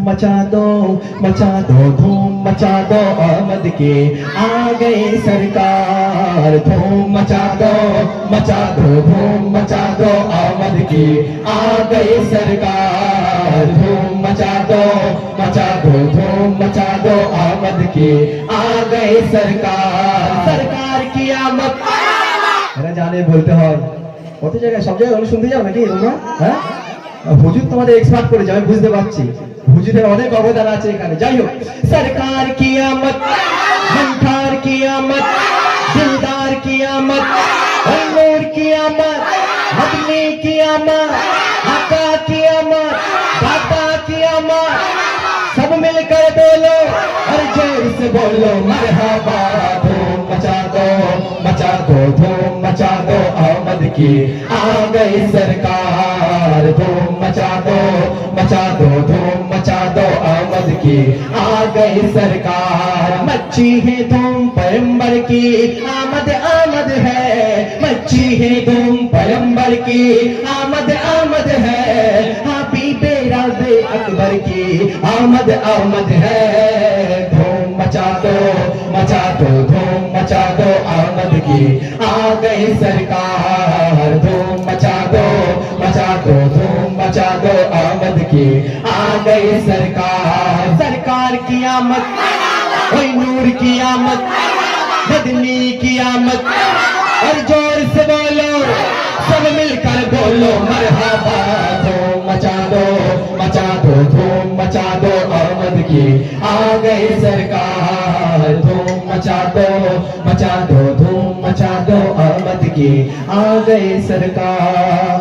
मचा दो धूम मचा दो आमद की आ गए सरकार। धूम मचा दो धूम मचा दो आमद की आ गए सरकार। धूम मचा दो धूम मचा दो आमद की आ गए सरकार। सरकार की आमद এরা জানে বলতে হয় কত জায়গায় সব জায়গায় গান শুনতে যাও নাকি তোমরা হ্যাঁ হুজুর তোমাদের এক্সপার্ট করে যাবে বুঝতে পারছি হুজুরের অনেক অবদান আছে এখানে যাই হোক সরকার কি আমত हमठार की आमद दिलदार की आमद नूर की आमद मदनी की आमद आका की आमद दाता की आमद सब मिलकर बोलो और जोर से बोलो मरहबा। धूम मचा दो धूम मचा दो आमद की आ गई सरकार। धूम मचा दो धूम मचा दो आमद की आ गई सरकार। मच्छी है धूम पैगंबर की आमद आमद है। मच्छी है धूम पैगंबर की आमद आमद है। हबीबे राज़े अकबर की आमद आमद है। धूम मचा दो धूम मचा दो आमद की आ गई सरकार। धूम मचा दो धूम मचा दो आमद की आ गई सरकार। सरकार की आमद ओए नूर की आमद मदनी की आमद और जोर से बोलो सब मिलकर बोलो मरहबा। धूम मचा दो धूम मचा दो आमद की आ गई सरकार। धूम मचा दो धूम मचा दो आमद की आ गई सरकार।